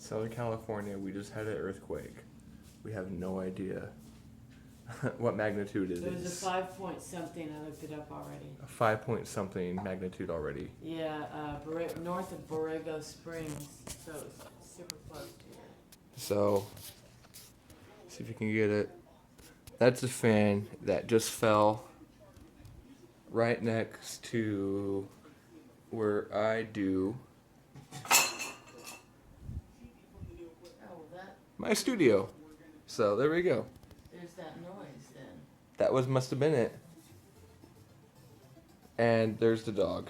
Southern California, we just had an earthquake. We have no idea what magnitude it It was a is. 5 point something. I looked it up already. A 5 point something magnitude already. Yeah, north of Borrego Springs, so it's super close to here. So, see if you can get it. That's a fan that just fell right next to where I do Oh, my studio. So there we go. there's that noise then. That must have been it. And there's the dog.